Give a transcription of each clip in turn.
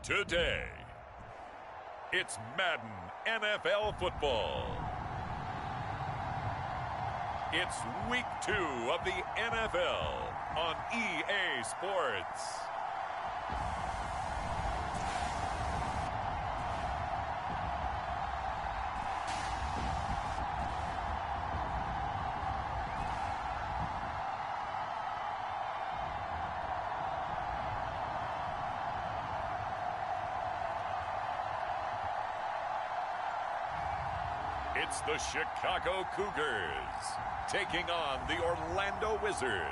Today, it's Madden NFL football. It's week 2 of the NFL on EA Sports. It's the Chicago Cougars taking on the Orlando Wizards.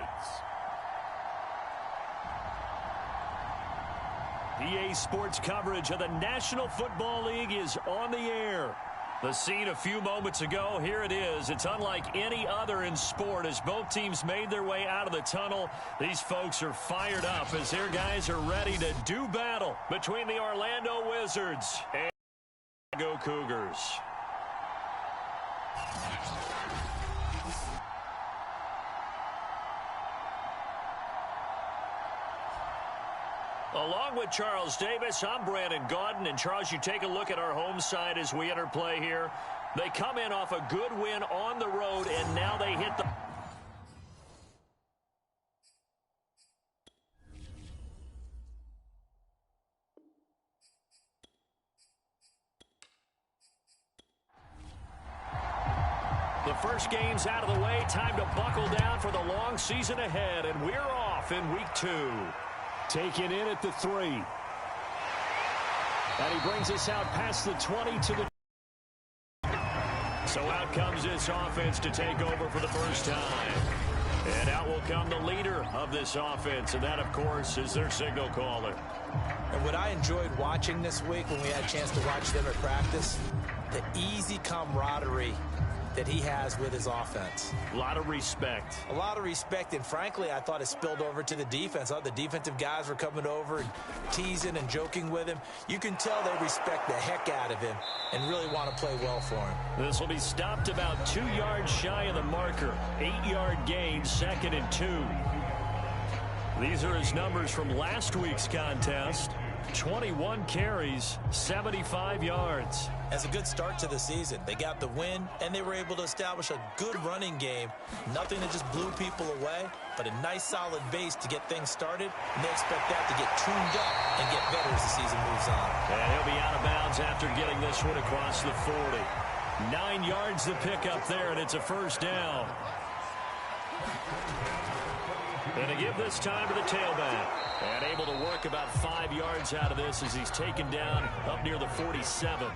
EA Sports coverage of the National Football League is on the air. The scene a few moments ago, here it is. It's unlike any other in sport as both teams made their way out of the tunnel. These folks are fired up as their guys are ready to do battle between the Orlando Wizards and the Chicago Cougars. Along with Charles Davis, I'm Brandon Gaudin. And Charles, you take a look at our home side as we enter play here. They come in off a good win on the road, and now they hit the... The first game's out of the way. Time to buckle down for the long season ahead, and we're off in week 2. Taken in at the 3. And he brings us out past the 20 to the... So out comes this offense to take over for the first time. And out will come the leader of this offense, and that, of course, is their signal caller. And what I enjoyed watching this week when we had a chance to watch them at practice, the easy camaraderie that he has with his offense. A lot of respect. A lot of respect, and frankly, I thought it spilled over to the defense. I thought the defensive guys were coming over and teasing and joking with him. You can tell they respect the heck out of him and really want to play well for him. This will be stopped about 2 yards shy of the marker. 8-yard gain, 2nd and 2. These are his numbers from last week's contest. 21 carries, 75 yards. As a good start to the season. They got the win, and they were able to establish a good running game. Nothing that just blew people away, but a nice solid base to get things started, and they expect that to get tuned up and get better as the season moves on. And he'll be out of bounds after getting this one across the 40. 9 yards to pick up there, and it's a first down. And to give this time to the tailback. And able to work about 5 yards out of this as he's taken down up near the 47.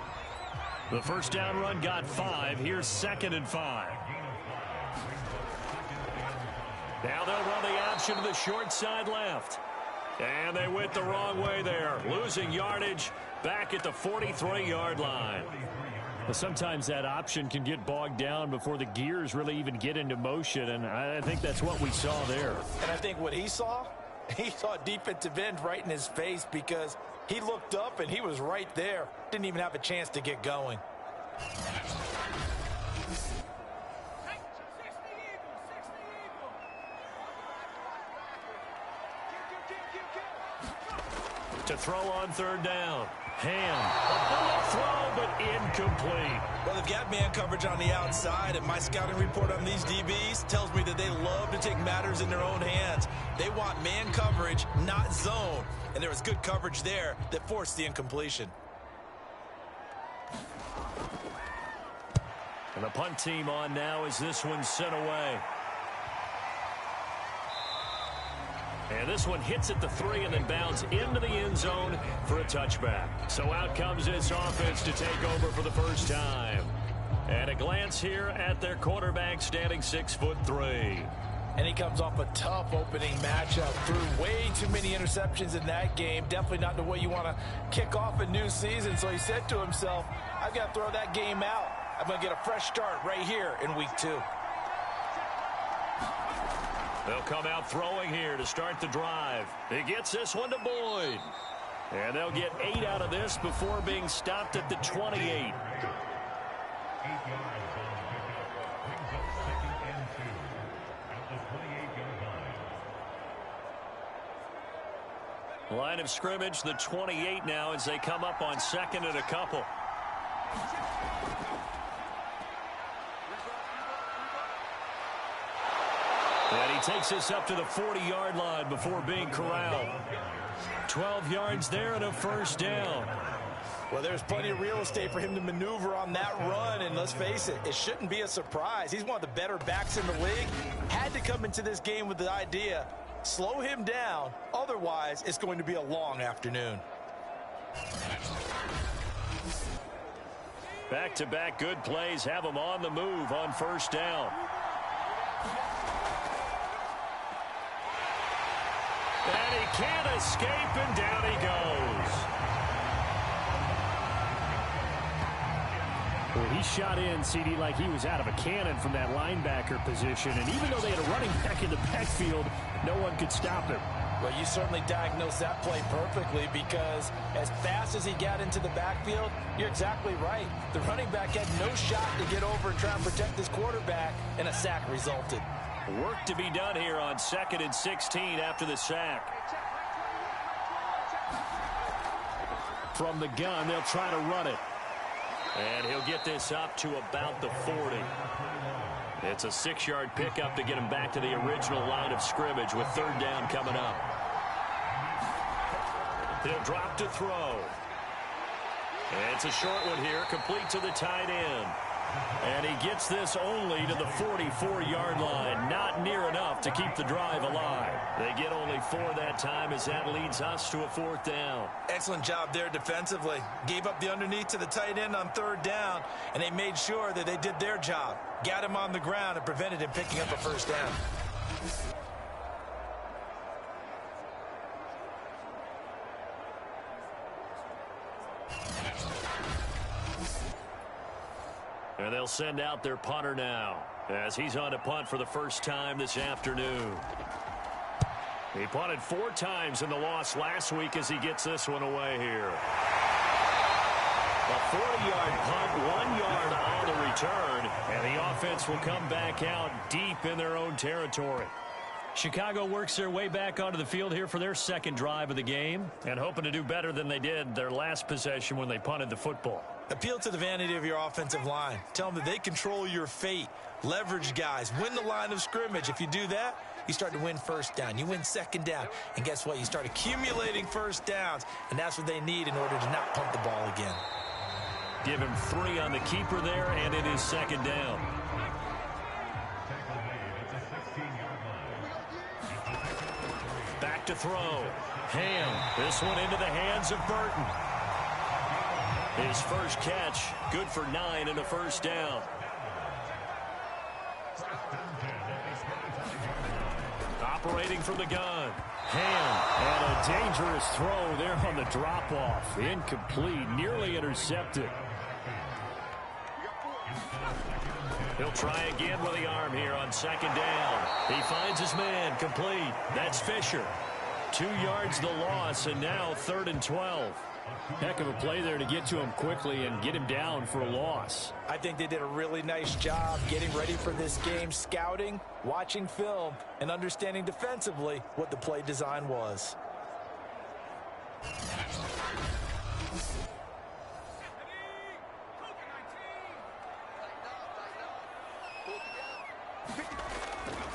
The first down run got 5. Here's 2nd and 5. Now they'll run the option to the short side left. And they went the wrong way there. Losing yardage back at the 43-yard line. Well, sometimes that option can get bogged down before the gears really even get into motion, and I think that's what we saw there. And I think what he saw defensive end right in his face because he looked up and he was right there. Didn't even have a chance to get going. To throw on 3rd down. Ham. A bullet throw, but incomplete. Well, they've got man coverage on the outside, and my scouting report on these DBs tells me that they love to take matters in their own hands. They want man coverage, not zone. And there was good coverage there that forced the incompletion. And the punt team on now as this one's sent away. And this one hits at the 3 and then bounds into the end zone for a touchback. So out comes this offense to take over for the first time. And a glance here at their quarterback standing 6'3". And he comes off a tough opening matchup. Threw way too many interceptions in that game. Definitely not the way you want to kick off a new season. So he said to himself, I've got to throw that game out. I'm going to get a fresh start right here in week 2. They'll come out throwing here to start the drive. He gets this one to Boyd. And they'll get 8 out of this before being stopped at the 28. Line of scrimmage, the 28 now as they come up on second and a couple. And he takes this up to the 40-yard line before being corralled. 12 yards there and a first down. Well, there's plenty of real estate for him to maneuver on that run, and let's face it, it shouldn't be a surprise. He's one of the better backs in the league. Had to come into this game with the idea, slow him down, otherwise it's going to be a long afternoon. Back-to-back good plays have him on the move on first down. And he can't escape, and down he goes. Well, he shot in, CD, like he was out of a cannon from that linebacker position. And even though they had a running back in the backfield, no one could stop him. Well, you certainly diagnosed that play perfectly, because as fast as he got into the backfield, you're exactly right. The running back had no shot to get over and try and protect his quarterback, and a sack resulted. Work to be done here on 2nd and 16 after the sack. From the gun, they'll try to run it. And he'll get this up to about the 40. It's a 6-yard pickup to get him back to the original line of scrimmage with third down coming up. He'll drop to throw. And it's a short one here, complete to the tight end. And he gets this only to the 44-yard line. Not near enough to keep the drive alive. They get only 4 that time as that leads us to a 4th down. Excellent job there defensively. Gave up the underneath to the tight end on third down, and they made sure that they did their job. Got him on the ground and prevented him picking up a first down. And they'll send out their punter now as he's on to punt for the first time this afternoon. He punted 4 times in the loss last week as he gets this one away here. A 40-yard punt, 1 yard on the return, and the offense will come back out deep in their own territory. Chicago works their way back onto the field here for their second drive of the game and hoping to do better than they did their last possession when they punted the football. Appeal to the vanity of your offensive line. Tell them that they control your fate. Leverage guys. Win the line of scrimmage. If you do that, you start to win first down. You win second down. And guess what? You start accumulating first downs. And that's what they need in order to not punt the ball again. Give him 3 on the keeper there, and it is second down. Back to throw. Ham. This one into the hands of Burton. His first catch, good for 9 and a first down. Operating from the gun. Ham. And a dangerous throw there on the drop-off. Incomplete, nearly intercepted. He'll try again with the arm here on second down. He finds his man, complete. That's Fisher. 2 yards the loss, and now 3rd and 12. Heck of a play there to get to him quickly and get him down for a loss. I think they did a really nice job getting ready for this game, scouting, watching film, and understanding defensively what the play design was.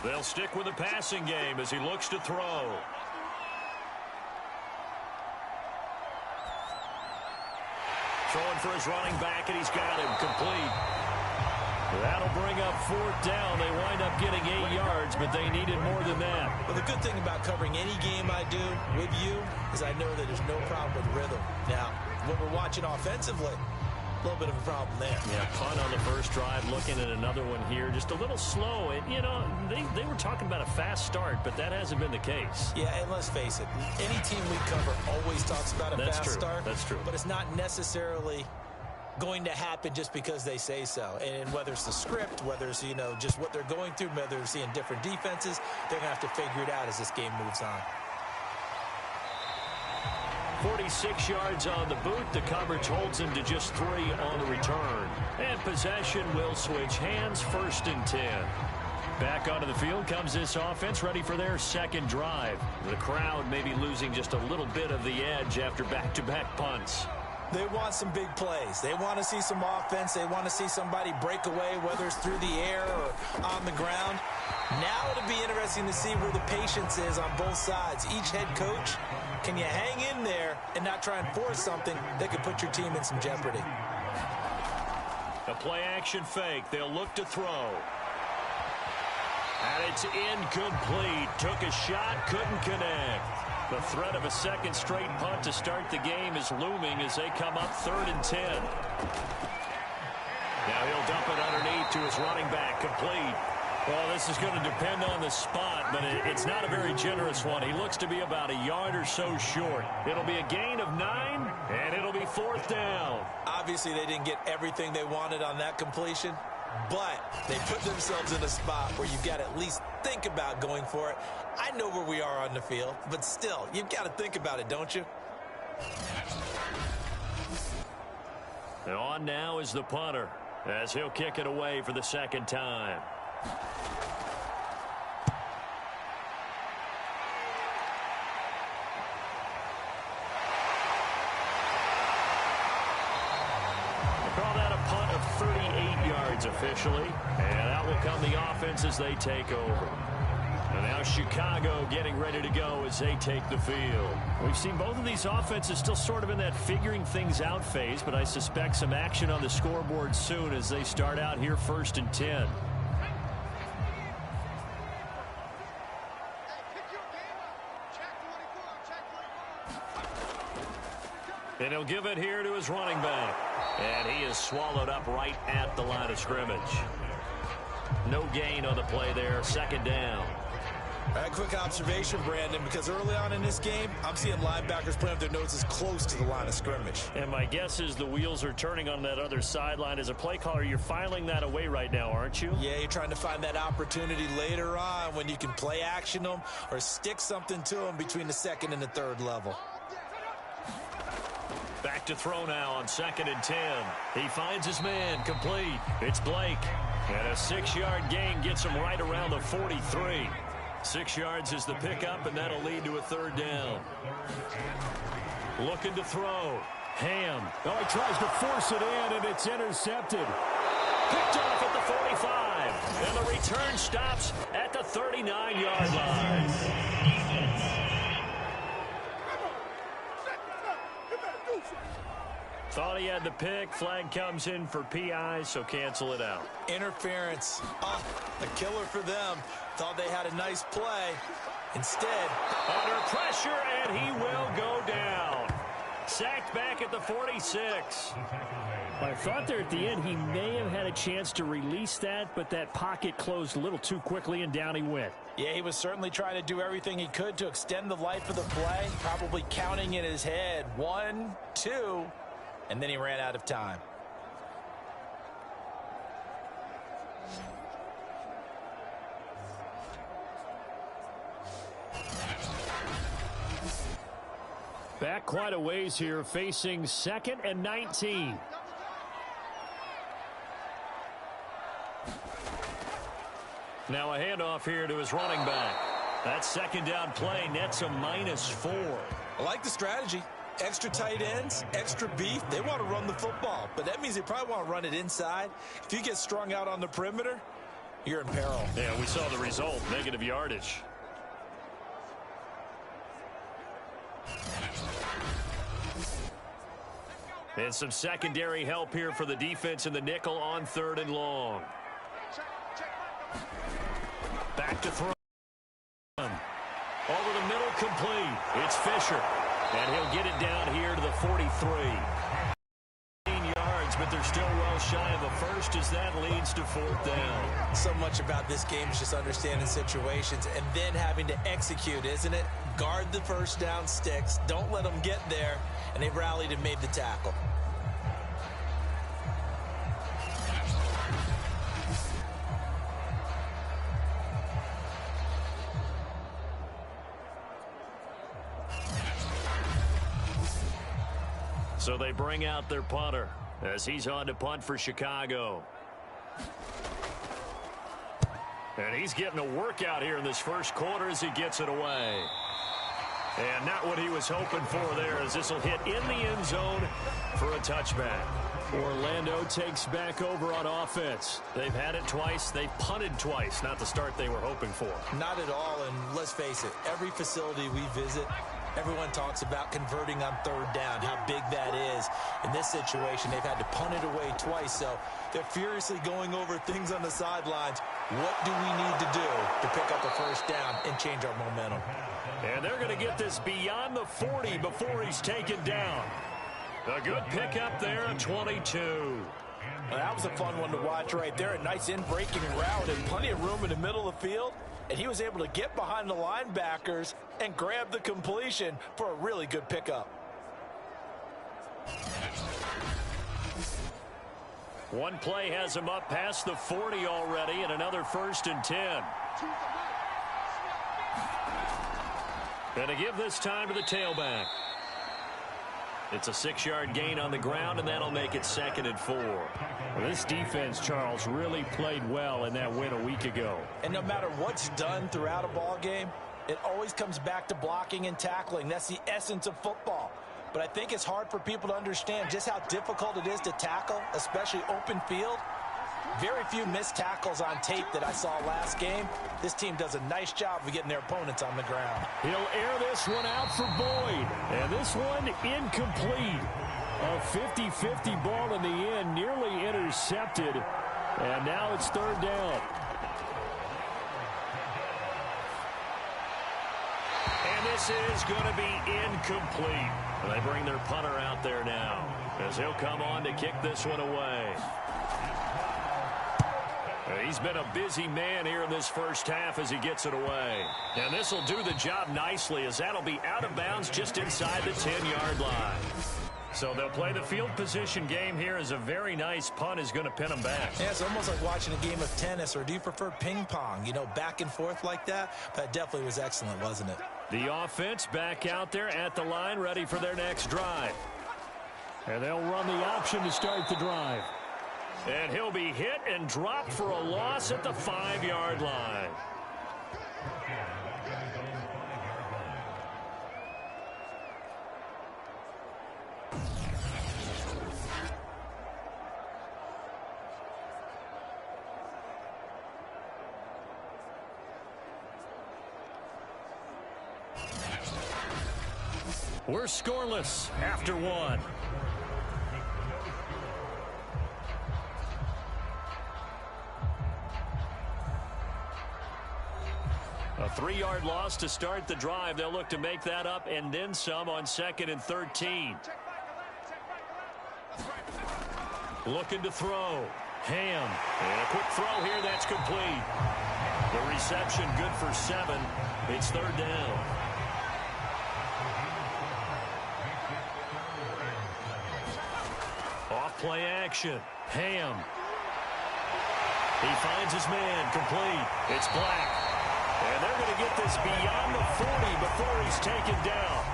They'll stick with the passing game as he looks to throw. Throwing for his running back, and he's got him complete. That'll bring up 4th down. They wind up getting 8 yards, but they needed more than that. Well, the good thing about covering any game I do with you is I know that there's no problem with rhythm. Now, when we're watching offensively, a little bit of a problem there. Yeah, punt on the first drive, looking at another one here. Just a little slow. And, you know, they were talking about a fast start, but that hasn't been the case. Yeah, and let's face it, any team we cover always talks about a fast start. That's true. But it's not necessarily going to happen just because they say so. And whether it's the script, whether it's, you know, just what they're going through, whether they're seeing different defenses, they're going to have to figure it out as this game moves on. 46 yards on the boot. The coverage holds him to just 3 on the return. And possession will switch hands, 1st and 10. Back onto the field comes this offense, ready for their second drive. The crowd may be losing just a little bit of the edge after back-to-back punts. They want some big plays. They want to see some offense. They want to see somebody break away, whether it's through the air or on the ground. Now it'll be interesting to see where the patience is on both sides. Each head coach, can you hang in there and not try and force something that could put your team in some jeopardy? A play-action fake. They'll look to throw. And it's incomplete. Took a shot, couldn't connect. The threat of a second straight punt to start the game is looming as they come up 3rd and 10. Now he'll dump it underneath to his running back, complete. Well, this is going to depend on the spot, but it's not a very generous one. He looks to be about a yard or so short. It'll be a gain of 9, and it'll be 4th down. Obviously, they didn't get everything they wanted on that completion, but they put themselves in a spot where you've got to at least think about going for it. I know where we are on the field, but still, you've got to think about it, don't you? And on now is the punter, as he'll kick it away for the second time. Call that a punt of 38 yards officially, and out will come the offense as they take over. And now Chicago getting ready to go as they take the field. We've seen both of these offenses still sort of in that figuring things out phase, but I suspect some action on the scoreboard soon as they start out here 1st and 10. And he'll give it here to his running back. And he is swallowed up right at the line of scrimmage. No gain on the play there. 2nd down. A quick observation, Brandon, because early on in this game, I'm seeing linebackers playing with their noses close to the line of scrimmage. And my guess is the wheels are turning on that other sideline. As a play caller, you're filing that away right now, aren't you? Yeah, you're trying to find that opportunity later on when you can play action them or stick something to them between the 2nd and the 3rd level. Back to throw now on 2nd and 10. He finds his man, complete. It's Blake. And a 6-yard gain gets him right around the 43. 6 yards is the pickup, and that'll lead to a 3rd down. Looking to throw. Ham. Oh, he tries to force it in, and it's intercepted. Picked off at the 45. And the return stops at the 39-yard line. Thought he had the pick. Flag comes in for PI, so cancel it out. Interference. Oh, a killer for them. Thought they had a nice play. Instead, under pressure, and he will go down. Sacked back at the 46. I thought there at the end he may have had a chance to release that, but that pocket closed a little too quickly, and down he went. Yeah, he was certainly trying to do everything he could to extend the life of the play, probably counting in his head 1, 2, and then he ran out of time. Back quite a ways here, facing 2nd and 19. Now a handoff here to his running back. That 2nd down play nets a -4. I like the strategy. Extra tight ends, extra beef. They want to run the football, but that means they probably want to run it inside. If you get strung out on the perimeter, you're in peril. Yeah, we saw the result, negative yardage. And some secondary help here for the defense in the nickel on 3rd and long. Back to throw. Over the middle, complete. It's Fisher. And he'll get it down here to the 43. 15 yards, but they're still well shy of a first as that leads to 4th down. So much about this game is just understanding situations and then having to execute, isn't it? Guard the first down sticks. Don't let them get there. And they've rallied and made the tackle. So they bring out their punter as he's on to punt for Chicago. And he's getting a workout here in this first quarter as he gets it away. And not what he was hoping for there, as this will hit in the end zone for a touchback. Orlando takes back over on offense. They've had it twice. They've punted twice. Not the start they were hoping for. Not at all, and let's face it, every facility we visit, everyone talks about converting on third down, how big that is. In this situation, they've had to punt it away twice, so they're furiously going over things on the sidelines. What do we need to do to pick up a first down and change our momentum? And they're going to get this beyond the 40 before he's taken down. A good pickup there at 22. Well, that was a fun one to watch right there. A nice in-breaking route and plenty of room in the middle of the field. And he was able to get behind the linebackers and grab the completion for a really good pickup. One play has him up past the 40 already, and another 1st and 10. And to give this time to the tailback. It's a 6-yard gain on the ground, and that'll make it 2nd and 4. Well, this defense, Charles, really played well in that win a week ago. And no matter what's done throughout a ball game, it always comes back to blocking and tackling. That's the essence of football. But I think it's hard for people to understand just how difficult it is to tackle, especially open field. Very few missed tackles on tape that I saw last game. This team does a nice job of getting their opponents on the ground. He'll air this one out for Boyd. And this one incomplete. A 50-50 ball in the end, nearly intercepted. And now it's 3rd down. And this is going to be incomplete. And they bring their punter out there now, as he'll come on to kick this one away. He's been a busy man here in this first half as he gets it away. And this will do the job nicely, as that'll be out of bounds just inside the 10-yard line. So they'll play the field position game here, as a very nice punt is going to pin them back. Yeah, it's almost like watching a game of tennis, or do you prefer ping pong? You know, back and forth like that? That definitely was excellent, wasn't it? The offense back out there at the line, ready for their next drive. And they'll run the option to start the drive. And he'll be hit and dropped for a loss at the 5-yard line. We're scoreless after 1. A 3-yard loss to start the drive. They'll look to make that up and then some on 2nd and 13. Looking to throw. Ham. And a quick throw here. That's complete. The reception good for 7. It's 3rd down. Off play action. Ham. He finds his man. Complete. It's Black. And they're going to get this beyond the 40 before he's taken down.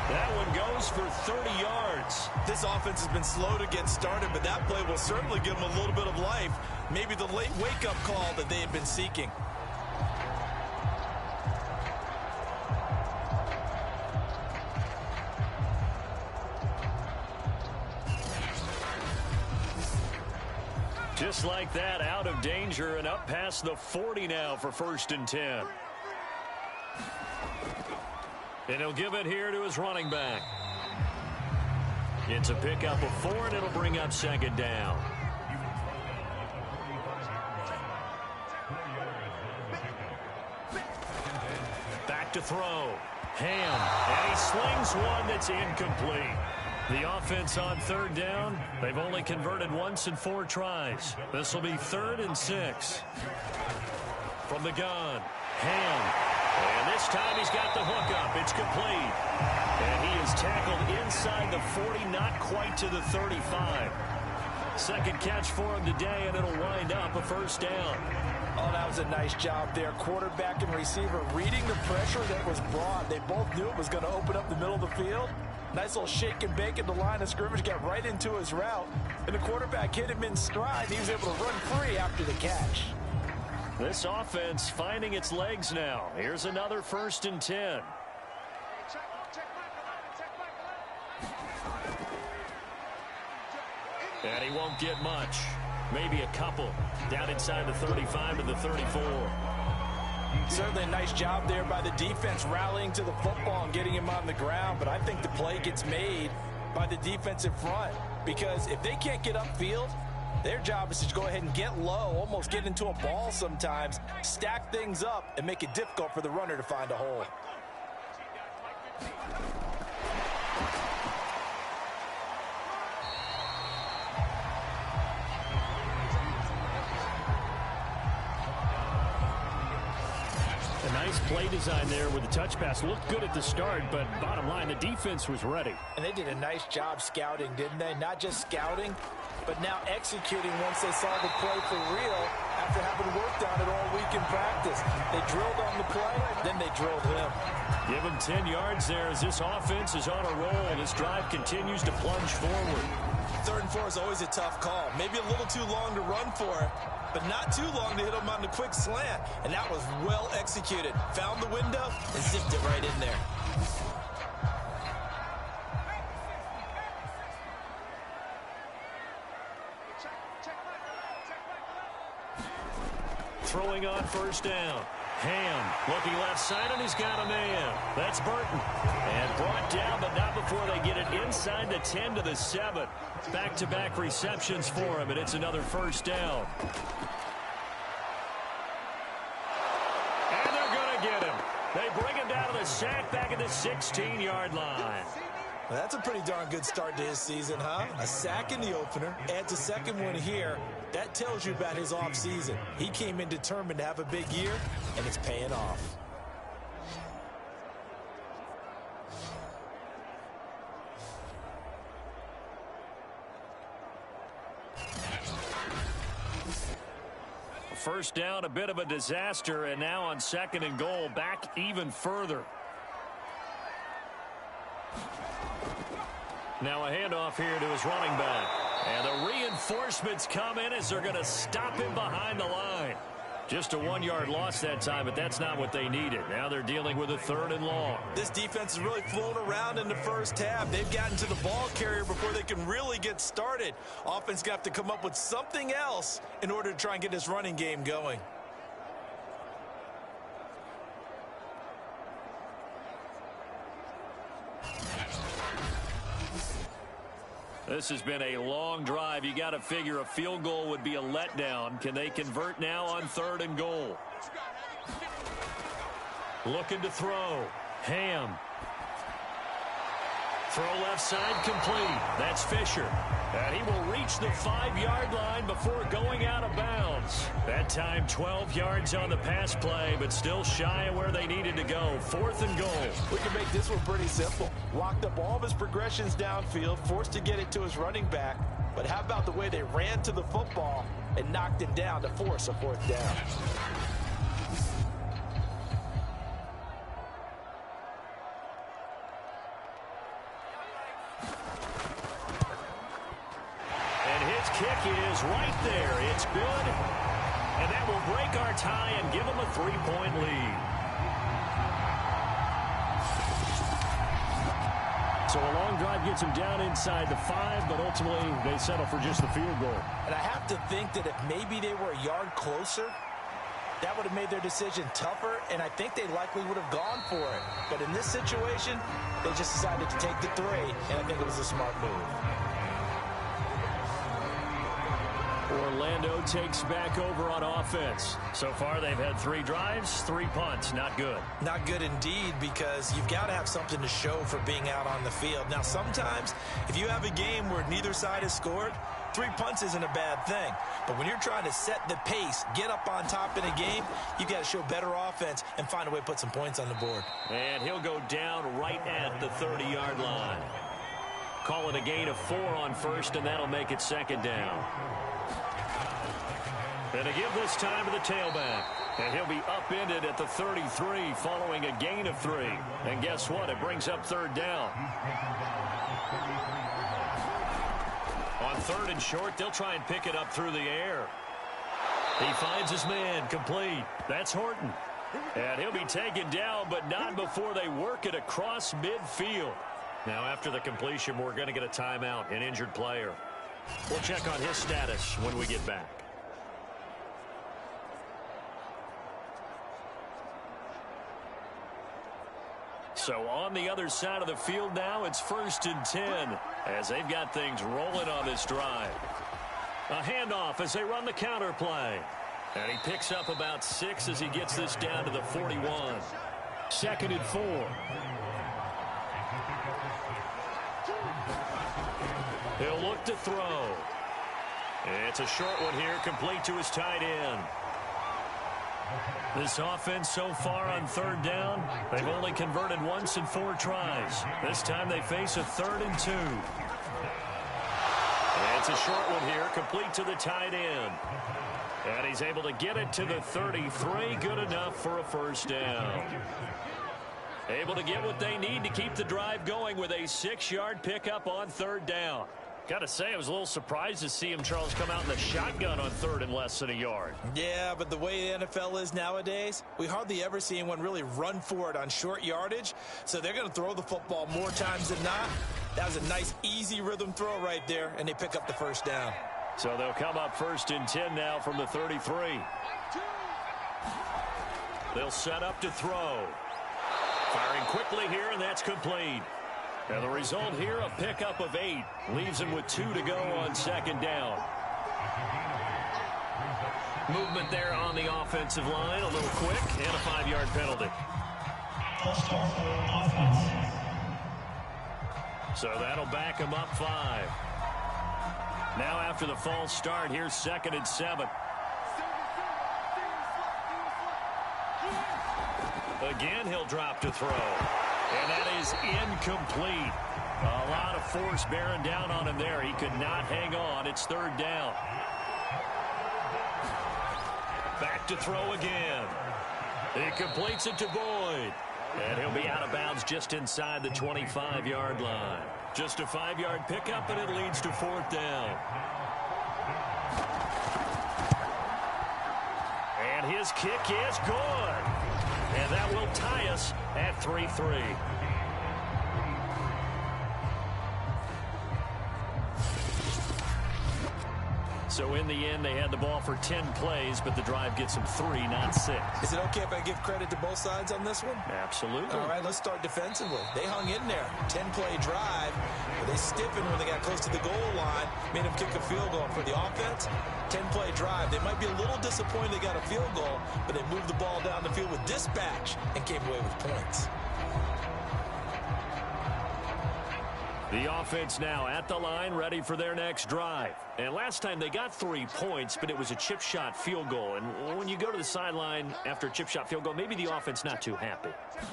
That one goes for 30 yards. This offense has been slow to get started, but that play will certainly give them a little bit of life. Maybe the late wake-up call that they have been seeking. Just like that, out of danger and up past the 40 now for 1st and 10. And he'll give it here to his running back. It's a pickup of 4, and it'll bring up 2nd down. Back to throw. Ham. And he slings one that's incomplete. The offense on 3rd down, they've only converted once in 4 tries. This will be 3rd and 6. From the gun, Ham. And this time he's got the hook up. It's complete. And he is tackled inside the 40, not quite to the 35. Second catch for him today, and it'll wind up a 1st down. Oh, that was a nice job there. Quarterback and receiver reading the pressure that was brought. They both knew it was going to open up the middle of the field. Nice little shake and bake at the line of scrimmage, got right into his route. And the quarterback hit him in stride, and he was able to run free after the catch. This offense finding its legs now. Here's another 1st and 10. And he won't get much. Maybe a couple. Down inside the 35 to the 34. Certainly a nice job there by the defense rallying to the football and getting him on the ground. But I think the play gets made by the defense in front. Because if they can't get upfield, their job is to go ahead and get low, almost get into a ball sometimes, stack things up, and make it difficult for the runner to find a hole. A nice play design there with the touch pass. Looked good at the start, but bottom line, the defense was ready. And they did a nice job scouting, didn't they? Not just scouting, but now executing once they saw the play for real after having worked on it all week in practice. They drilled on the play, then they drilled him. Give him 10 yards there as this offense is on a roll. This drive continues to plunge forward. 3rd and 4 is always a tough call. Maybe a little too long to run for it, but not too long to hit him on the quick slant. And that was well executed. Found the window and zipped it right in there. Throwing on 1st down. Ham looking left side, and he's got a man. That's Burton. And brought down, but not before they get it inside the 10 to the 7. Back-to-back receptions for him, and it's another 1st down. And they're going to get him. They bring him down to the sack back at the 16-yard line. Well, that's a pretty darn good start to his season, huh? A sack in the opener, adds a second one here. That tells you about his offseason. He came in determined to have a big year, and it's paying off. First down, a bit of a disaster, and now on 2nd and goal, back even further. Now a handoff here to his running back. And the reinforcements come in as they're going to stop him behind the line. Just a 1-yard loss that time, but that's not what they needed. Now they're dealing with a 3rd and long. This defense has really flown around in the first half. They've gotten to the ball carrier before they can really get started. Offense got to come up with something else in order to try and get this running game going. This has been a long drive. You got to figure a field goal would be a letdown. Can they convert now on 3rd and goal? Looking to throw. Ham. Throw left side complete. That's Fisher. And he will reach the 5-yard line before going out of bounds. That time 12 yards on the pass play, but still shy of where they needed to go. 4th and goal. We can make this one pretty simple. Locked up all of his progressions downfield, forced to get it to his running back. But how about the way they ran to the football and knocked him down to force a 4th down? Kick is right there. It's good. And that will break our tie and give them a 3-point lead. So a long drive gets them down inside the 5, but ultimately they settle for just the field goal. And I have to think that if maybe they were a yard closer, that would have made their decision tougher, and I think they likely would have gone for it. But in this situation, they just decided to take the 3, and I think it was a smart move. Orlando takes back over on offense. So far, they've had 3 drives, 3 punts. Not good. Not good indeed, because you've got to have something to show for being out on the field. Now, sometimes, if you have a game where neither side has scored, 3 punts isn't a bad thing. But when you're trying to set the pace, get up on top in a game, you've got to show better offense and find a way to put some points on the board. And he'll go down right at the 30-yard line. Call it a gain of 4 on first, and that'll make it 2nd down. And to give this time to the tailback. And he'll be upended at the 33 following a gain of 3. And guess what? It brings up 3rd down. On 3rd and short, they'll try and pick it up through the air. He finds his man, complete. That's Horton. And he'll be taken down, but not before they work it across midfield. Now, after the completion, we're going to get a timeout, an injured player. We'll check on his status when we get back. So on the other side of the field now, it's 1st and 10 as they've got things rolling on this drive. A handoff as they run the counter play. And he picks up about 6 as he gets this down to the 41. 2nd and 4. He'll look to throw. It's a short one here, complete to his tight end. This offense so far on 3rd down, they've only converted once in 4 tries. This time they face a 3rd and 2. It's a short one here, complete to the tight end. And he's able to get it to the 33, good enough for a 1st down. Able to get what they need to keep the drive going with a 6-yard pickup on 3rd down. Got to say, I was a little surprised to see him, Charles, come out in the shotgun on 3rd and less than a yard. Yeah, but the way the NFL is nowadays, we hardly ever see anyone really run for it on short yardage. So they're going to throw the football more times than not. That was a nice, easy rhythm throw right there, and they pick up the 1st down. So they'll come up 1st and 10 now from the 33. They'll set up to throw. Firing quickly here, and that's complete. And the result here, a pickup of 8. Leaves him with 2 to go on 2nd down. Movement there on the offensive line, a little quick, and a 5-yard penalty. So that'll back him up 5. Now after the false start, here's 2nd and 7. Again, he'll drop to throw. And that is incomplete. A lot of force bearing down on him there. He could not hang on. It's 3rd down. Back to throw again. He completes it to Boyd. And he'll be out of bounds just inside the 25-yard line. Just a 5-yard pickup, and it leads to 4th down. And his kick is good. And that will tie us at 3-3. So in the end, they had the ball for 10 plays, but the drive gets them 3, not 6. Is it okay if I give credit to both sides on this one? Absolutely. All right, let's start defensively. They hung in there. 10-play drive. But they stiffened when they got close to the goal line, made them kick a field goal. For the offense, 10-play drive. They might be a little disappointed they got a field goal, but they moved the ball down the field with dispatch and came away with points. The offense now at the line, ready for their next drive. And last time they got 3 points, but it was a chip shot field goal. And when you go to the sideline after a chip shot field goal, maybe the offense not too happy.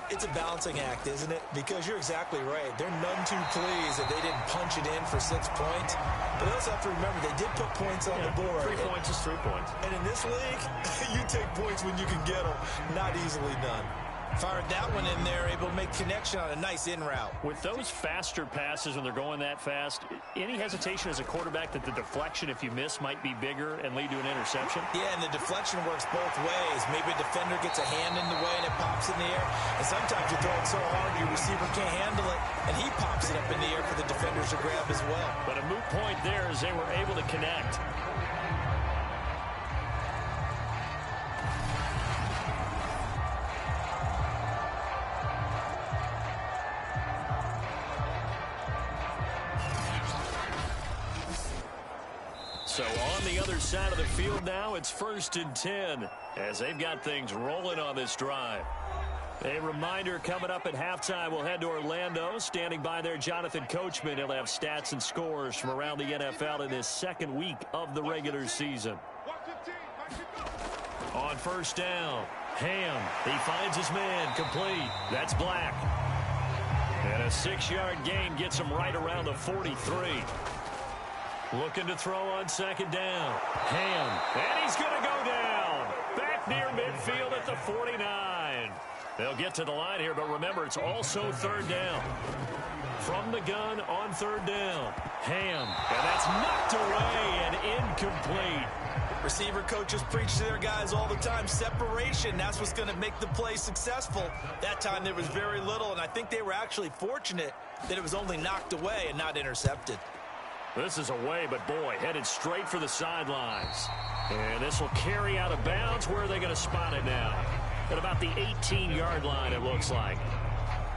It's a balancing act, isn't it? Because you're exactly right. They're none too pleased that they didn't punch it in for 6 points. But they also have to remember they did put points on the board. 3 points is 3 points. And in this league, you take points when you can get them. Not easily done. Fired that one in there, able to make connection on a nice in route. With those faster passes when they're going that fast, any hesitation as a quarterback that the deflection, if you miss, might be bigger and lead to an interception? Yeah, and the deflection works both ways. Maybe a defender gets a hand in the way and it pops in the air. And sometimes you throw it so hard your receiver can't handle it, and he pops it up in the air for the defenders to grab as well. But a moot point there as they were able to connect. So on the other side of the field now, it's 1st and 10 as they've got things rolling on this drive. A reminder coming up at halftime, we'll head to Orlando. Standing by there, Jonathan Coachman. He'll have stats and scores from around the NFL in his 2nd week of the regular season. On 1st down, Ham. He finds his man, complete. That's Black. And a 6-yard gain gets him right around the 43. Looking to throw on 2nd down. Ham. And he's going to go down. Back near midfield at the 49. They'll get to the line here, but remember, it's also 3rd down. From the gun on 3rd down. Ham. And that's knocked away and incomplete. Receiver coaches preach to their guys all the time. Separation, that's what's going to make the play successful. That time there was very little, and I think they were actually fortunate that it was only knocked away and not intercepted. This is away, but boy, headed straight for the sidelines. And this will carry out of bounds. Where are they going to spot it now? At about the 18-yard line, it looks like.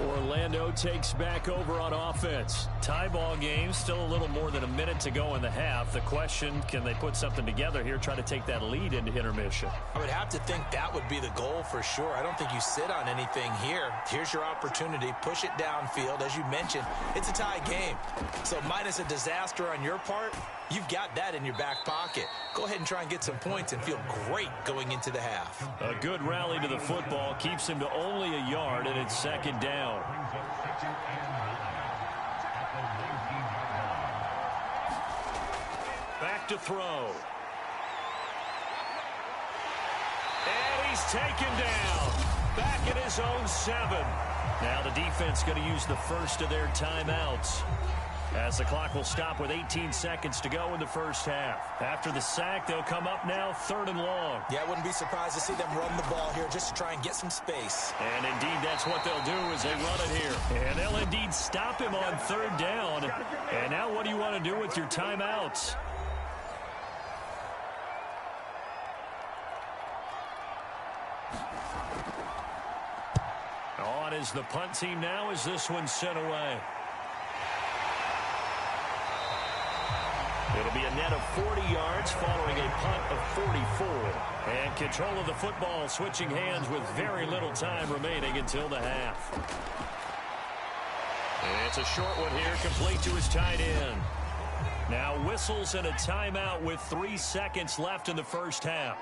Orlando takes back over on offense. Tie ball game, still a little more than a minute to go in the half. The question, can they put something together here, try to take that lead into intermission? I would have to think that would be the goal for sure. I don't think you sit on anything here. Here's your opportunity. Push it downfield. As you mentioned, it's a tie game. So minus a disaster on your part, you've got that in your back pocket. Go ahead and try and get some points and feel great going into the half. A good rally to the football keeps him to only a yard, and it's second down. Back to throw. And he's taken down. Back at his own 7. Now the defense going to use the first of their timeouts, as the clock will stop with 18 seconds to go in the first half. After the sack, they'll come up now 3rd and long. Yeah, I wouldn't be surprised to see them run the ball here just to try and get some space. And indeed, that's what they'll do as they run it here. And they'll indeed stop him on 3rd down. And now what do you want to do with your timeouts? On is the punt team now as this one's sent away. It'll be a net of 40 yards following a punt of 44. And control of the football switching hands with very little time remaining until the half. And it's a short one here, complete to his tight end. Now whistles and a timeout with 3 seconds left in the first half.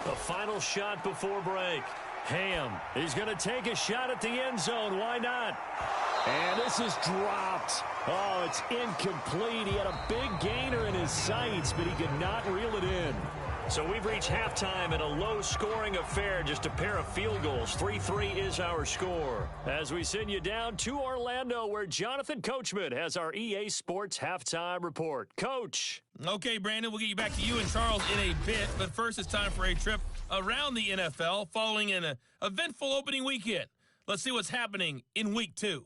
The final shot before break. Ham, he's going to take a shot at the end zone. Why not? And this is dropped. Oh, it's incomplete. He had a big gainer in his sights, but he could not reel it in. So we've reached halftime in a low-scoring affair, just a pair of field goals. 3-3 is our score. As we send you down to Orlando, where Jonathan Coachman has our EA Sports Halftime Report. Coach. Okay, Brandon, we'll get you back to you and Charles in a bit. But first, it's time for a trip around the NFL following an eventful opening weekend. Let's see what's happening in Week 2.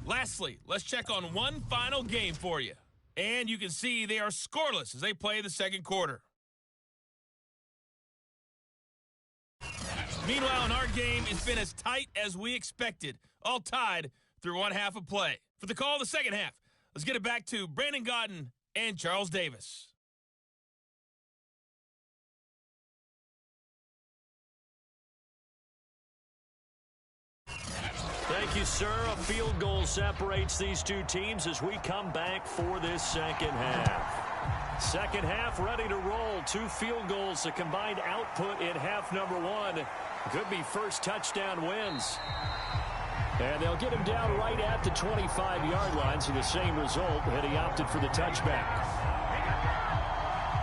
Lastly, let's check on one final game for you. And you can see they are scoreless as they play the second quarter. Meanwhile, in our game, it's been as tight as we expected, all tied through one half of play. For the call of the second half, let's get it back to Brandon Gaudin and Charles Davis. Thank you, sir. A field goal separates these two teams as we come back for this second half. Second half ready to roll. 2 field goals, a combined output in half number 1. Could be first touchdown wins. And they'll get him down right at the 25-yard line, so the same result had he opted for the touchback.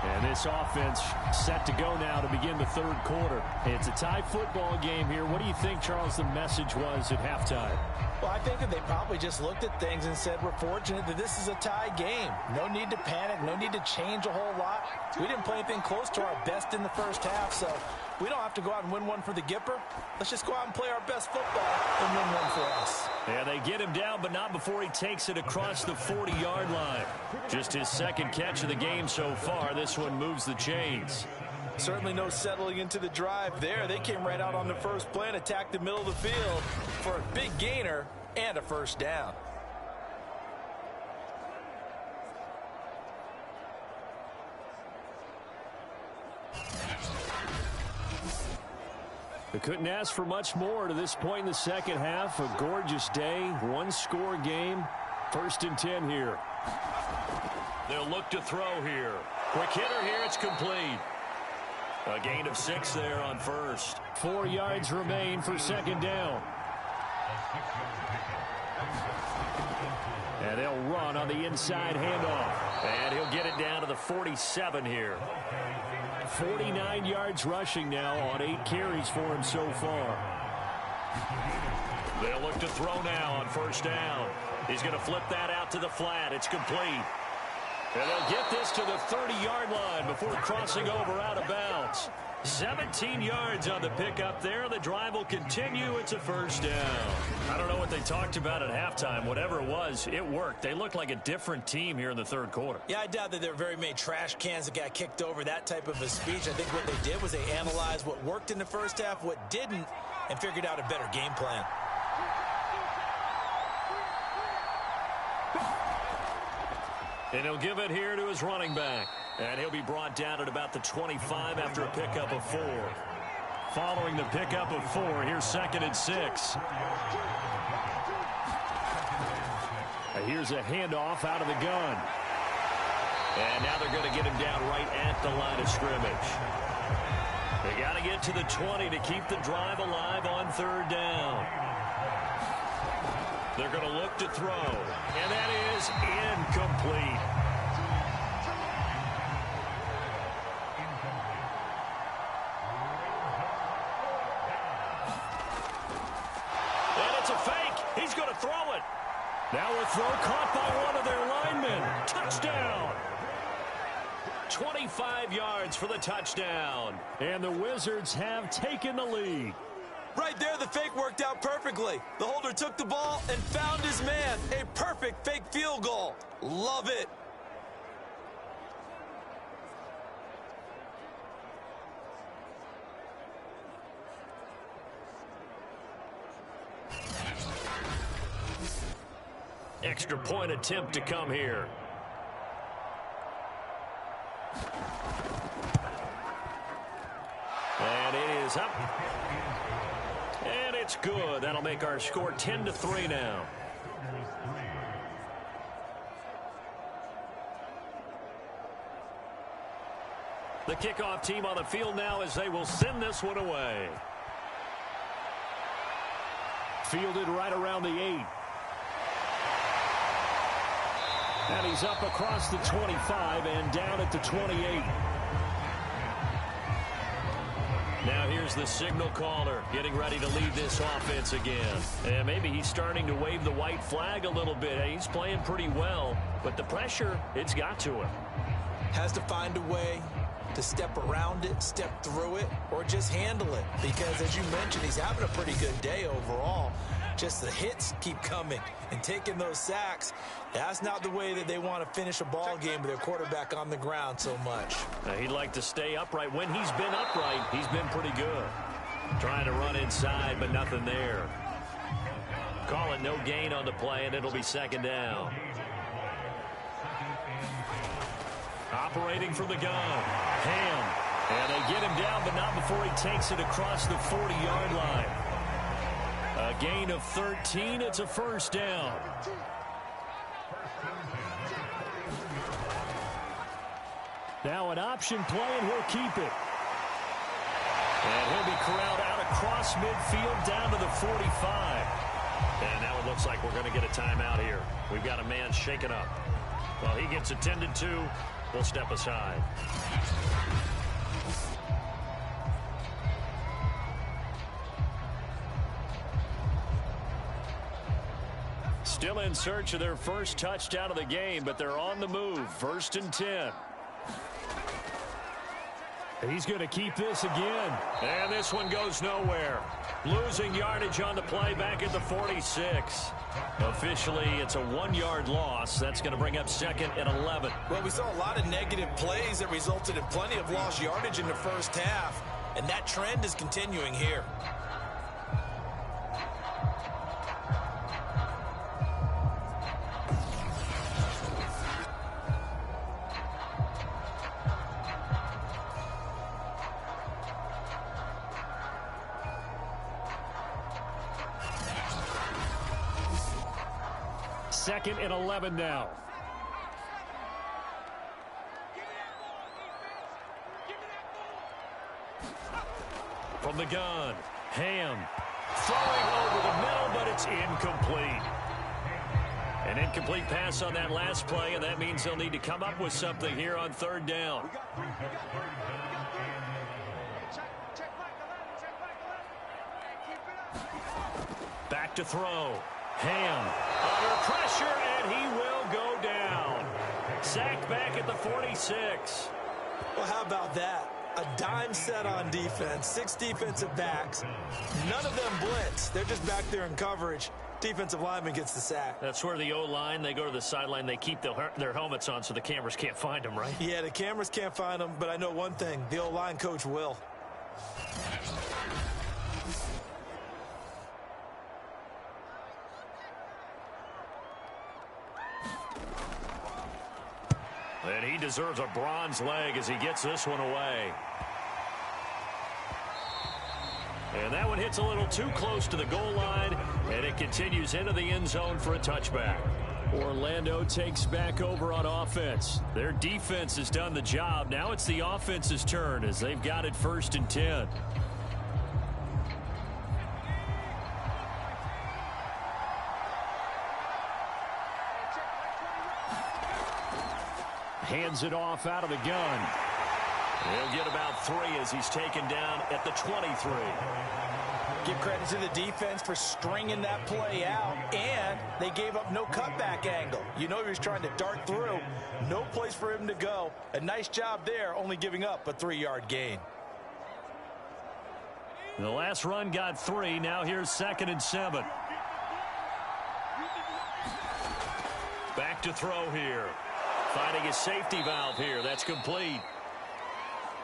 And this offense set to go now to begin the third quarter. It's a tie football game here. What do you think, Charles, the message was at halftime? Well, I think that they probably just looked at things and said, we're fortunate that this is a tie game. No need to panic. No need to change a whole lot. We didn't play anything close to our best in the first half, so we don't have to go out and win one for the Gipper. Let's just go out and play our best football and win one for us. Yeah, they get him down, but not before he takes it across the 40-yard line. Just his second catch of the game so far. This one moves the chains. Certainly no settling into the drive there. They came right out on the first play and attacked the middle of the field for a big gainer and a first down. They couldn't ask for much more to this point in the second half. A gorgeous day, one-score game. 1st and 10 here. They'll look to throw here. Quick hitter here, it's complete. A gain of 6 there on first. 4 yards remain for second down. And they'll run on the inside handoff. And he'll get it down to the 47 here. 49 yards rushing now on 8 carries for him so far. They'll look to throw now on first down. He's going to flip that out to the flat. It's complete. And they'll get this to the 30-yard line before crossing over out of bounds. 17 yards on the pickup there. The drive will continue. It's a first down. I don't know what they talked about at halftime. Whatever it was, it worked. They looked like a different team here in the third quarter. Yeah, I doubt that there were very many trash cans that got kicked over, that type of a speech. I think what they did was they analyzed what worked in the first half, what didn't, and figured out a better game plan. And he'll give it here to his running back. And he'll be brought down at about the 25 after a pickup of 4. Following the pickup of 4, here's 2nd and 6. Here's a handoff out of the gun. And now they're going to get him down right at the line of scrimmage. They got to get to the 20 to keep the drive alive on third down. They're going to look to throw. And that is incomplete. And it's a fake. He's going to throw it. Now a throw caught by one of their linemen. Touchdown. 25 yards for the touchdown. And the Wizards have taken the lead. Right there, the fake worked out perfectly. The holder took the ball and found his man. A perfect fake field goal. Love it. Extra point attempt to come here. And it is up. And it's good. That'll make our score 10-3 now. The kickoff team on the field now as they will send this one away. Fielded right around the 8. And he's up across the 25 and down at the 28. Now here's the signal caller getting ready to lead this offense again. And maybe he's starting to wave the white flag a little bit. He's playing pretty well, but the pressure, it's got to him. Has to find a way to step around it, step through it, or just handle it. Because as you mentioned, he's having a pretty good day overall. Just the hits keep coming and taking those sacks. That's not the way that they want to finish a ball game with their quarterback on the ground so much. Now, he'd like to stay upright. When he's been upright, he's been pretty good. Trying to run inside, but nothing there. Call it no gain on the play, and it'll be second down. Operating from the gun. Ham. And they get him down, but not before he takes it across the 40-yard line. A gain of 13. It's a first down. Now an option play, and he'll keep it. And he'll be corralled out across midfield down to the 45. And now it looks like we're going to get a timeout here. We've got a man shaken up. Well, he gets attended to. We'll step aside. Still in search of their first touchdown of the game, but they're on the move. 1st and 10. He's going to keep this again. And this one goes nowhere. Losing yardage on the play back at the 46. Officially, it's a 1-yard loss. That's going to bring up 2nd and 11. Well, we saw a lot of negative plays that resulted in plenty of lost yardage in the first half, and that trend is continuing here. Second and 11 now. From the gun, Ham throwing over the middle, but it's incomplete. An incomplete pass on that last play, and that means they'll need to come up with something here on third down. Back to throw. Ham under pressure, and he will go down. Sacked back at the 46. Well, how about that? A dime set on defense, 6 defensive backs. None of them blitz. They're just back there in coverage. Defensive lineman gets the sack. That's where the O-line, they go to the sideline, they keep their helmets on so the cameras can't find them, right? Yeah, the cameras can't find them, but I know one thing. The O-line coach will. And he deserves a bronze leg as he gets this one away. And that one hits a little too close to the goal line, and it continues into the end zone for a touchback. Orlando takes back over on offense. Their defense has done the job. Now it's the offense's turn as they've got it 1st and 10. Hands it off out of the gun. He'll get about 3 as he's taken down at the 23. Give credit to the defense for stringing that play out, and they gave up no cutback angle. You know he was trying to dart through. No place for him to go. A nice job there, only giving up a 3-yard gain. The last run got 3. Now here's 2nd and 7. Back to throw here. Finding a safety valve here. That's complete.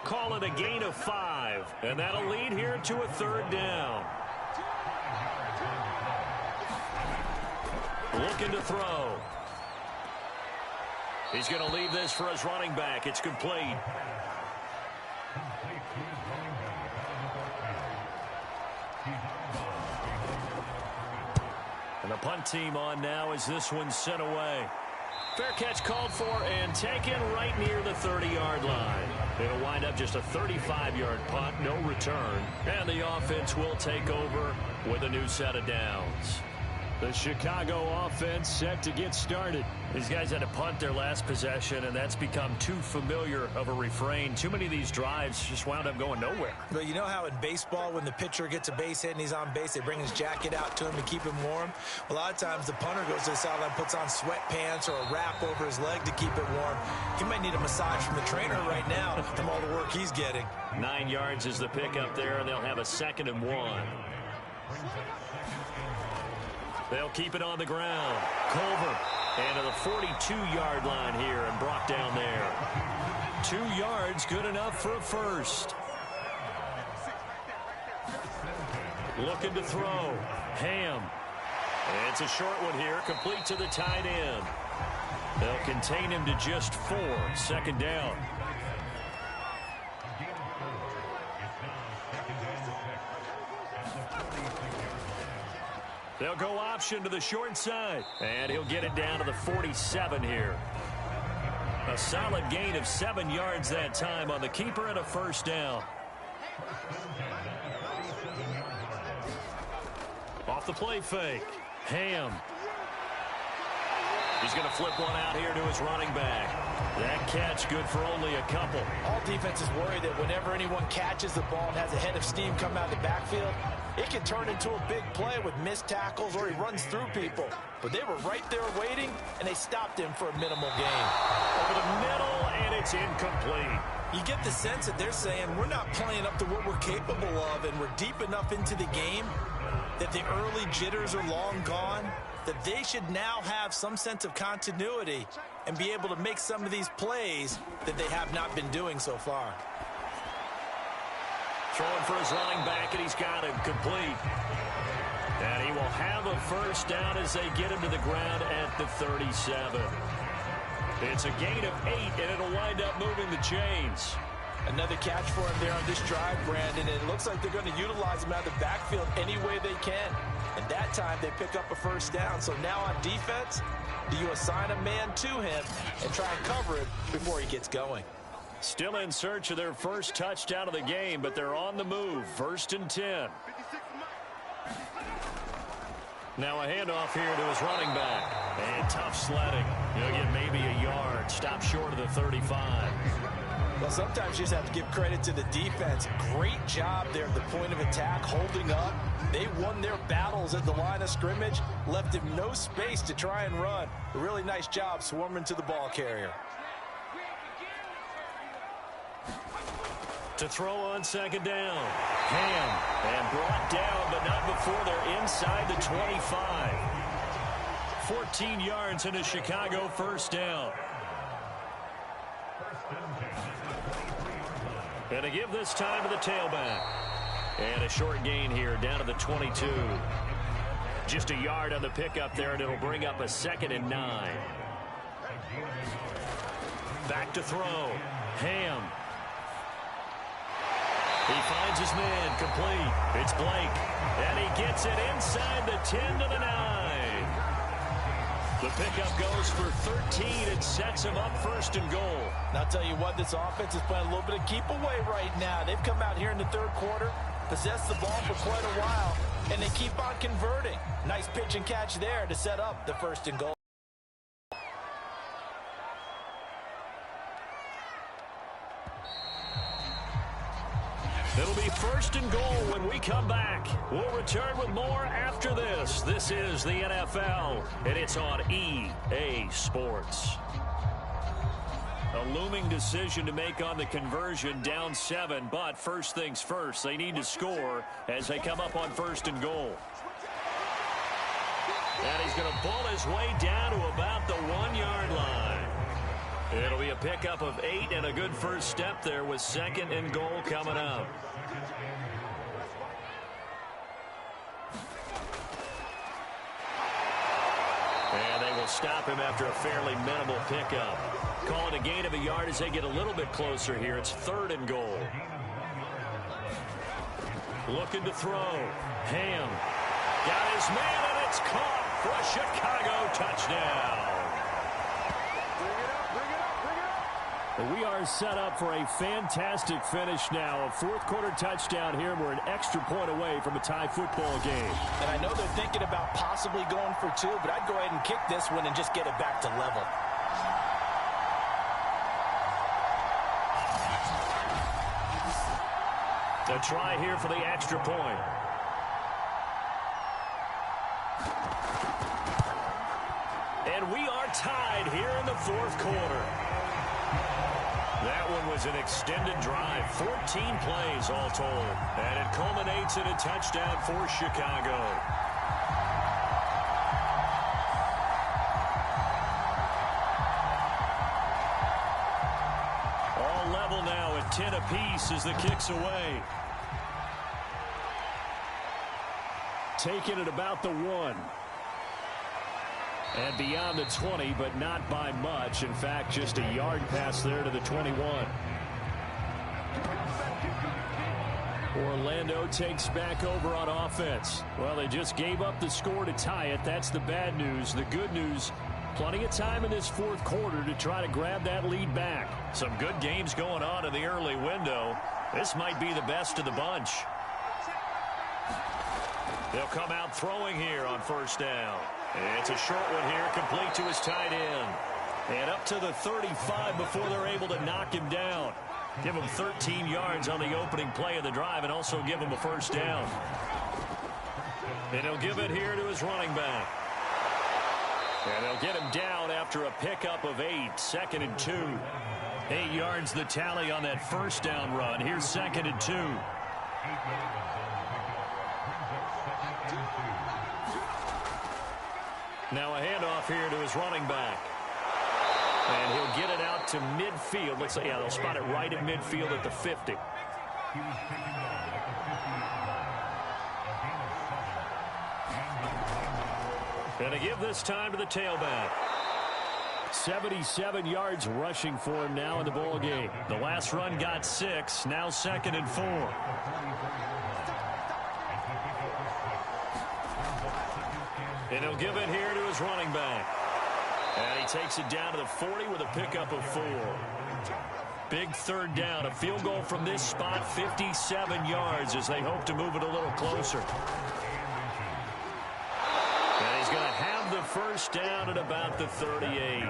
Call it a gain of 5. And that'll lead here to a 3rd down. Looking to throw. He's going to leave this for his running back. It's complete. And the punt team on now as this one's sent away. Fair catch called for and taken right near the 30-yard line. It'll wind up just a 35-yard punt, no return. And the offense will take over with a new set of downs. The Chicago offense set to get started. These guys had to punt their last possession, and that's become too familiar of a refrain. Too many of these drives just wound up going nowhere. But you know how in baseball, when the pitcher gets a base hit and he's on base, they bring his jacket out to him to keep him warm? A lot of times the punter goes to the sideline, puts on sweatpants or a wrap over his leg to keep it warm. He might need a massage from the trainer right now from all the work he's getting. 9 yards is the pickup there, and they'll have a 2nd and 1. They'll keep it on the ground. Culver, and to the 42-yard line here and brought down there. 2 yards, good enough for a first. Looking to throw. Ham. And it's a short one here, complete to the tight end. They'll contain him to just 4. 2nd down. They'll go option to the short side. And he'll get it down to the 47 here. A solid gain of 7 yards that time on the keeper and a 1st down. Off the play fake. Ham. He's going to flip one out here to his running back. That catch good for only a couple. All defenses worry that whenever anyone catches the ball and has a head of steam come out of the backfield, it can turn into a big play with missed tackles or he runs through people. But they were right there waiting, and they stopped him for a minimal gain. Over the middle, and it's incomplete. You get the sense that they're saying we're not playing up to what we're capable of, and we're deep enough into the game that the early jitters are long gone, that they should now have some sense of continuity and be able to make some of these plays that they have not been doing so far. Throwing for his running back, and he's got him complete. And he will have a 1st down as they get him to the ground at the 37. It's a gain of 8, and it'll wind up moving the chains. Another catch for him there on this drive, Brandon, and it looks like they're going to utilize him out of the backfield any way they can. And that time they pick up a 1st down. So now on defense, do you assign a man to him and try and cover it before he gets going? Still in search of their first touchdown of the game, but they're on the move. 1st and 10. Now a handoff here to his running back. And tough sledding. He'll get maybe a yard. Stop short of the 35. Well, sometimes you just have to give credit to the defense. Great job there at the point of attack, holding up. They won their battles at the line of scrimmage, left him no space to try and run. A really nice job swarming to the ball carrier. To throw on second down. Ham. And brought down, but not before they're inside the 25. 14 yards in a Chicago first down. And to give this time to the tailback. And a short gain here down to the 22. Just a yard on the pickup there, and it'll bring up a 2nd and 9. Back to throw. Ham. He finds his man, complete. It's Blake. And he gets it inside the 10 to the 9. The pickup goes for 13 and sets him up 1st and goal. Now, I'll tell you what, this offense is playing a little bit of keep away right now. They've come out here in the 3rd quarter, possessed the ball for quite a while, and they keep on converting. Nice pitch and catch there to set up the 1st and goal. It'll be 1st and goal when we come back. We'll return with more after this. This is the NFL, and it's on EA Sports. A looming decision to make on the conversion, down 7, but first things first, they need to score as they come up on 1st and goal. And he's going to pull his way down to about the 1-yard line. It'll be a pickup of 8 and a good first step there with 2nd and goal coming up. And they will stop him after a fairly minimal pickup. Call it a gain of a yard as they get a little bit closer here. It's 3rd and goal. Looking to throw. Ham. Got his man, and it's caught for a Chicago touchdown. We are set up for a fantastic finish now. A 4th quarter touchdown here, and we're an extra point away from a tie football game. And I know they're thinking about possibly going for 2, but I'd go ahead and kick this one and just get it back to level. A try here for the extra point. And we are tied here in the 4th quarter. That one was an extended drive, 14 plays all told. And it culminates in a touchdown for Chicago. All level now at 10 apiece as the kick's away. Taking it about the 1. And beyond the 20, but not by much. In fact, just a yard pass there to the 21. Orlando takes back over on offense. Well, they just gave up the score to tie it. That's the bad news. The good news, plenty of time in this 4th quarter to try to grab that lead back. Some good games going on in the early window. This might be the best of the bunch. They'll come out throwing here on 1st down. It's a short one here, complete to his tight end. And up to the 35 before they're able to knock him down. Give him 13 yards on the opening play of the drive and also give him a 1st down. And he'll give it here to his running back. And they'll get him down after a pickup of 8, 2nd and 2. 8 yards the tally on that 1st down run. Here's 2nd and 2. Now a handoff here to his running back. And he'll get it out to midfield. Let's say, yeah, they'll spot it right at midfield at the 50. And to give this time to the tailback. 77 yards rushing for him now in the ball game. The last run got 6. Now 2nd and 4. And he'll give it here to his running back. And he takes it down to the 40 with a pickup of 4. Big 3rd down. A field goal from this spot, 57 yards as they hope to move it a little closer. going to have the first down at about the 38.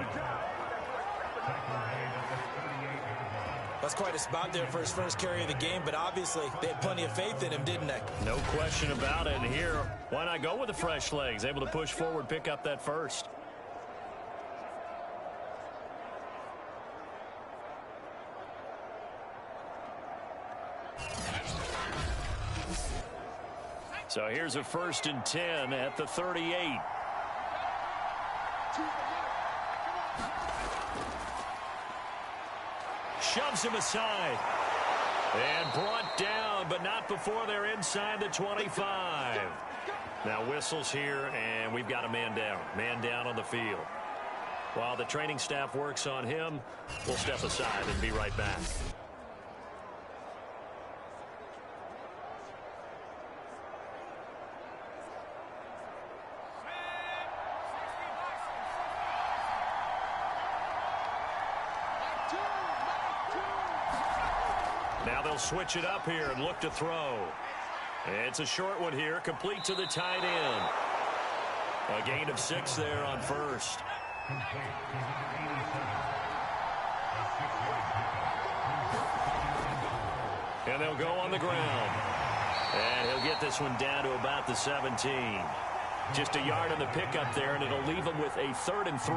That's quite a spot there for his first carry of the game, but obviously they had plenty of faith in him, didn't they? No question about it. And here, why not go with the fresh legs? Able to push forward, pick up that first. So here's a 1st and 10 at the 38. Shoves him aside. And brought down, but not before they're inside the 25. Now whistles here, and we've got a man down. Man down on the field. While the training staff works on him, we'll step aside and be right back. Now they'll switch it up here and look to throw. It's a short one here, complete to the tight end. A gain of 6 there on first. And they'll go on the ground. And he'll get this one down to about the 17. Just a yard on the pickup there, and it'll leave him with a 3rd and 3.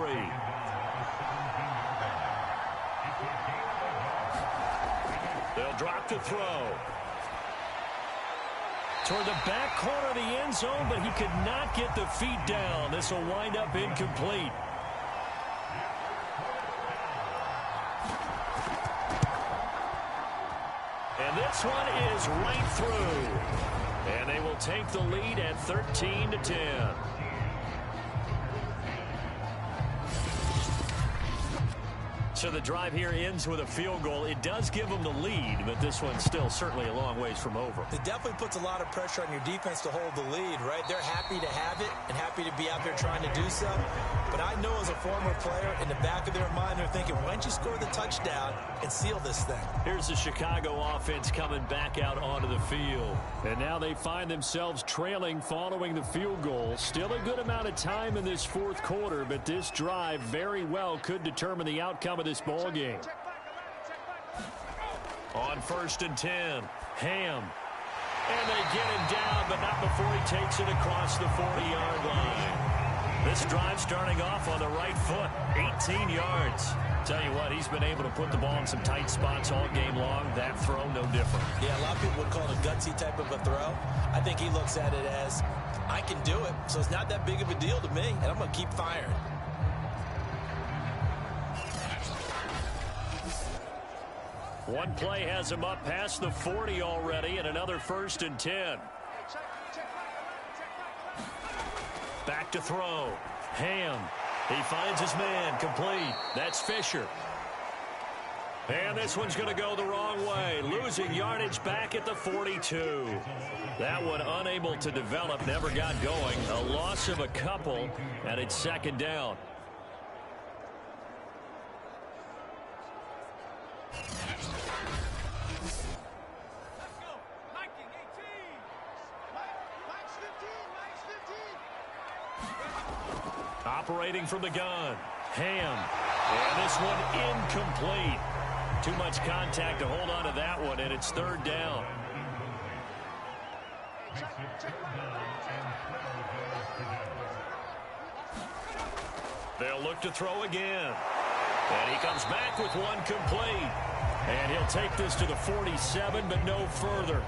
They'll drop to throw. Toward the back corner of the end zone, but he could not get the feet down. This will wind up incomplete. And this one is right through. And they will take the lead at 13-10. So the drive here ends with a field goal. It does give them the lead, but this one's still certainly a long ways from over. It definitely puts a lot of pressure on your defense to hold the lead, right? They're happy to have it and happy to be out there trying to do so. But I know as a former player, in the back of their mind, they're thinking, why don't you score the touchdown and seal this thing? Here's the Chicago offense coming back out onto the field. And now they find themselves trailing following the field goal. Still a good amount of time in this 4th quarter, but this drive very well could determine the outcome of this ball game. On 1st and 10, Ham. And they get him down, but not before he takes it across the 40-yard line. This drive starting off on the right foot, 18 yards. Tell you what, he's been able to put the ball in some tight spots all game long. That throw, no different. Yeah, a lot of people would call it a gutsy type of a throw. I think he looks at it as, I can do it, so it's not that big of a deal to me, and I'm going to keep firing. One play has him up past the 40 already, and another 1st and 10. Back to throw. Ham. He finds his man. Complete. That's Fisher. And this one's going to go the wrong way. Losing yardage back at the 42. That one unable to develop. Never got going. A loss of a couple, and it's 2nd down. Operating from the gun. Ham. And this one incomplete. Too much contact to hold on to that one, and it's 3rd down. They'll look to throw again. And he comes back with one complete. And he'll take this to the 47, but no further,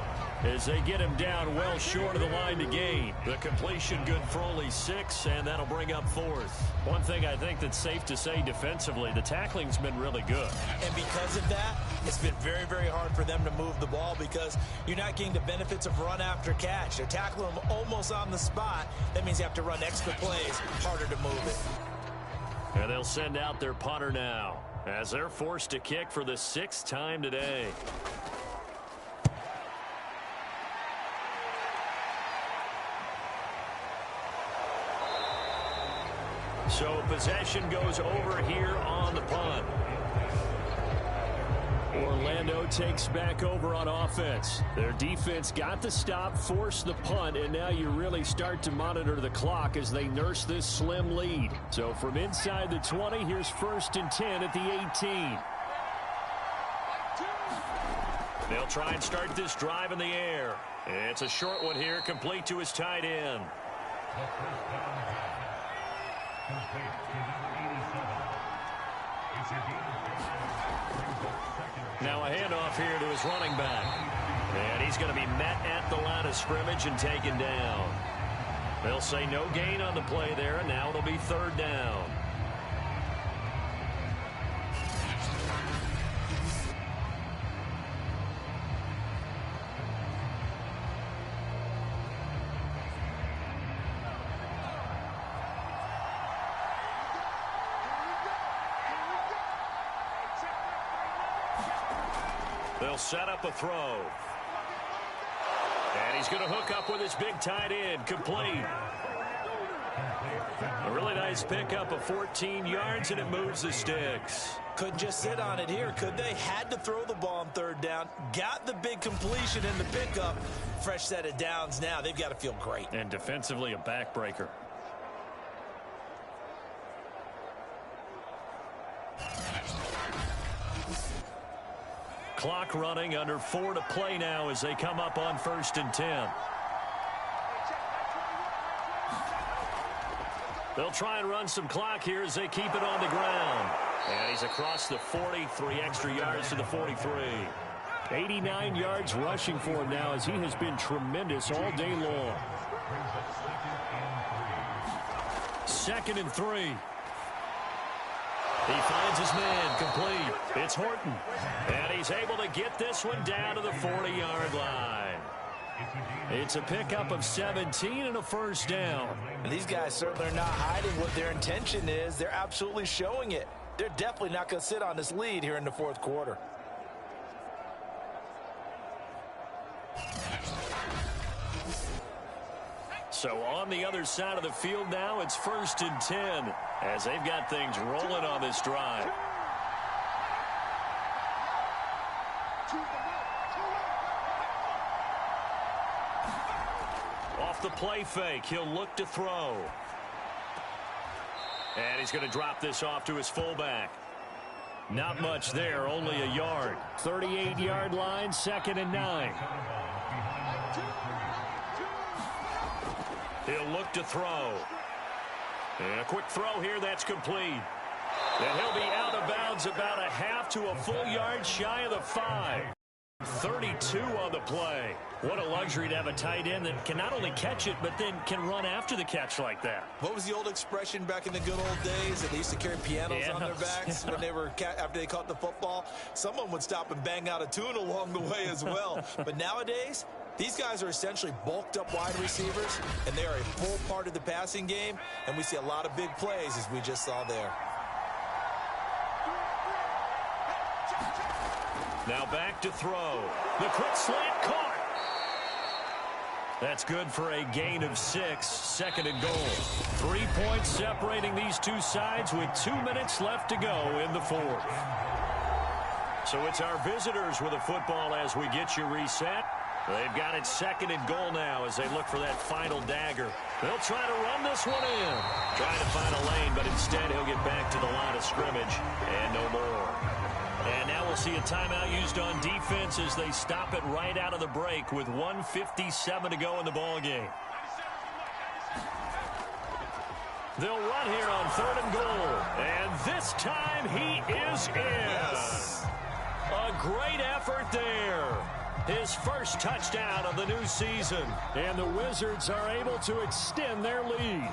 as they get him down well short of the line to gain. The completion good for only 6, and that'll bring up 4th. One thing I think that's safe to say defensively, the tackling's been really good. And because of that, it's been very, very hard for them to move the ball because you're not getting the benefits of run after catch. They're tackling them almost on the spot. That means you have to run extra plays, harder to move it. And they'll send out their punter now, as they're forced to kick for the 6th time today. So possession goes over here on the punt. Orlando takes back over on offense. Their defense got the stop, forced the punt, and now you really start to monitor the clock as they nurse this slim lead. So from inside the 20, here's 1st and 10 at the 18. They'll try and start this drive in the air. It's a short one here, complete to his tight end. Now a handoff here to his running back. And he's going to be met at the line of scrimmage and taken down. They'll say no gain on the play there, and now it'll be 3rd down. They'll set up a throw. And he's going to hook up with his big tight end, complete. A really nice pickup of 14 yards, and it moves the sticks. Couldn't just sit on it here, could they? Had to throw the ball on 3rd down. Got the big completion in the pickup. Fresh set of downs now. They've got to feel great. And defensively, a backbreaker. Clock running, under 4 to play now as they come up on 1st and 10. They'll try and run some clock here as they keep it on the ground. And he's across the 40, 3 extra yards to the 43. 89 yards rushing for him now as he has been tremendous all day long. 2nd and 3. He finds his man, complete. It's Horton. And he's able to get this one down to the 40-yard line. It's a pickup of 17 and a 1st down. And these guys certainly are not hiding what their intention is. They're absolutely showing it. They're definitely not going to sit on this lead here in the 4th quarter. So on the other side of the field now, it's 1st and 10 as they've got things rolling on this drive. Off the play fake, he'll look to throw. And he's going to drop this off to his fullback. Not much there, only a yard. 38-yard line, 2nd and 9. He'll look to throw. And a quick throw here, that's complete. And he'll be out of bounds about a half to a full yard shy of the 5. 32 on the play. What a luxury to have a tight end that can not only catch it, but then can run after the catch like that. What was the old expression back in the good old days that they used to carry pianos on their backs when they were after they caught the football? Someone would stop and bang out a tune along the way as well. But nowadays, these guys are essentially bulked up wide receivers, and they are a full part of the passing game, and we see a lot of big plays as we just saw there. Now back to throw. The quick slant caught. That's good for a gain of 6, 2nd and goal. 3 points separating these two sides with 2 minutes left to go in the 4th. So it's our visitors with a football as we get you reset. They've got it 2nd and goal now as they look for that final dagger. They'll try to run this one in. Trying to find a lane, but instead he'll get back to the line of scrimmage and no more. And now we'll see a timeout used on defense as they stop it right out of the break with 1:57 to go in the ballgame. They'll run here on 3rd and goal. And this time he is in. Yes. A great effort there. His first touchdown of the new season. And the Wizards are able to extend their lead.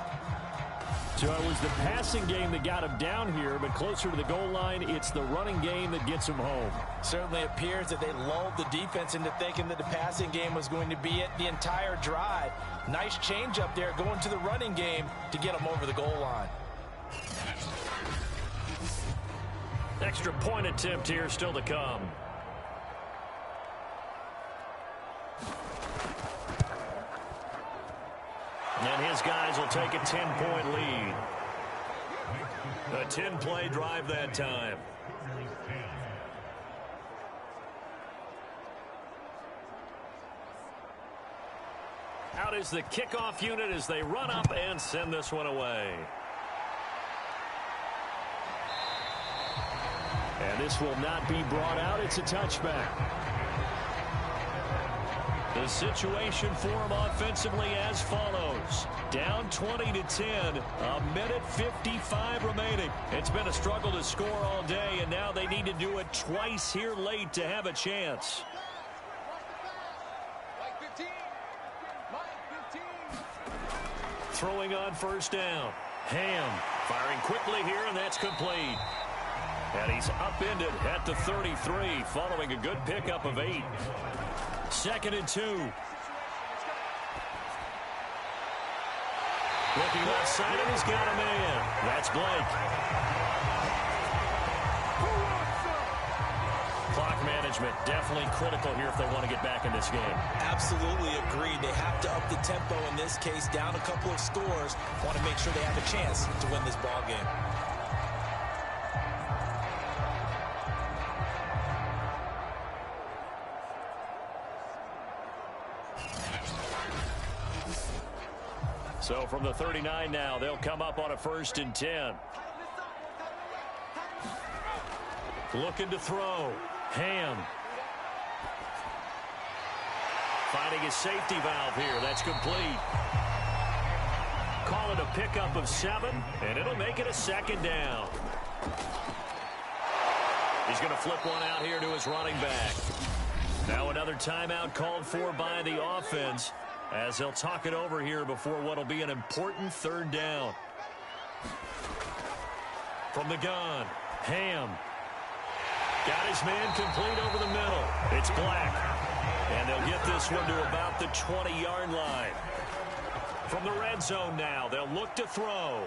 So it was the passing game that got him down here, but closer to the goal line, it's the running game that gets him home. Certainly appears that they lulled the defense into thinking that the passing game was going to be it the entire drive. Nice change up there going to the running game to get him over the goal line. Extra point attempt here still to come. And his guys will take a 10-point lead. A 10-play drive that time. Out is the kickoff unit as they run up and send this one away. And this will not be brought out. It's a touchback. The situation for them offensively as follows. Down 20-10, a minute 55 remaining. It's been a struggle to score all day, and now they need to do it twice here late to have a chance. Throwing on first down. Ham firing quickly here, and that's complete. And he's upended at the 33 following a good pickup of 8. 2nd and 2. Looking left side, and he's got a man. That's Blake. Clock management definitely critical here if they want to get back in this game. Absolutely agreed. They have to up the tempo in this case, down a couple of scores. Want to make sure they have a chance to win this ball game. So from the 39 now, they'll come up on a 1st and 10. Looking to throw. Ham. Finding his safety valve here. That's complete. Call it a pickup of 7, and it'll make it a 2nd down. He's going to flip one out here to his running back. Now another timeout called for by the offense, as they'll talk it over here before what will be an important 3rd down. From the gun, Ham. Got his man complete over the middle. It's Black. And they'll get this one to about the 20-yard line. From the red zone now, they'll look to throw.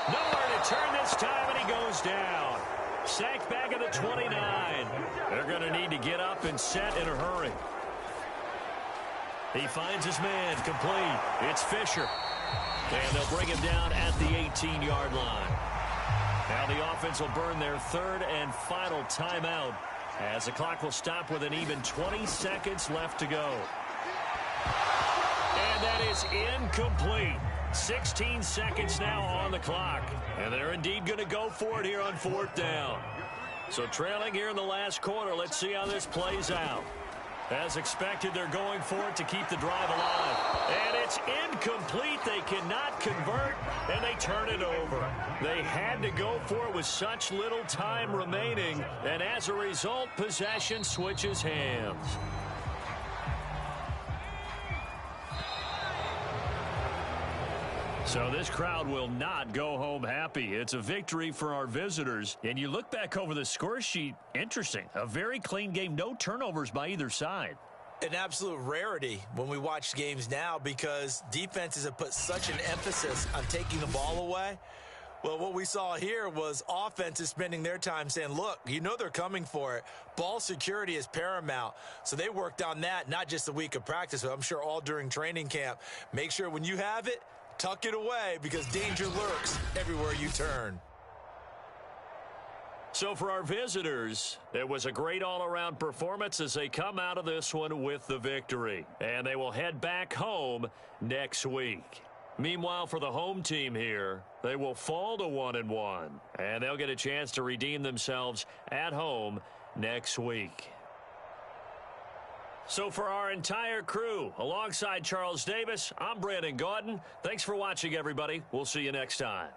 Nowhere to turn this time, and he goes down. Sacked back at the 29. They're going to need to get up and set in a hurry. He finds his man complete. It's Fisher. And they'll bring him down at the 18-yard line. Now the offense will burn their 3rd and final timeout as the clock will stop with an even 20 seconds left to go. And that is incomplete. 16 seconds now on the clock. And they're indeed going to go for it here on 4th down. So trailing here in the last quarter, let's see how this plays out. As expected, they're going for it to keep the drive alive. And it's incomplete. They cannot convert, and they turn it over. They had to go for it with such little time remaining, and as a result, possession switches hands. So this crowd will not go home happy. It's a victory for our visitors. And you look back over the score sheet, interesting. A very clean game, no turnovers by either side. An absolute rarity when we watch games now because defenses have put such an emphasis on taking the ball away. Well, what we saw here was offenses spending their time saying, look, you know they're coming for it. Ball security is paramount. So they worked on that, not just a week of practice, but I'm sure all during training camp. Make sure when you have it, tuck it away because danger lurks everywhere you turn. So for our visitors, it was a great all-around performance as they come out of this one with the victory. And they will head back home next week. Meanwhile, for the home team here, they will fall to 1-1. And they'll get a chance to redeem themselves at home next week. So for our entire crew, alongside Charles Davis, I'm Brandon Gaudin. Thanks for watching, everybody. We'll see you next time.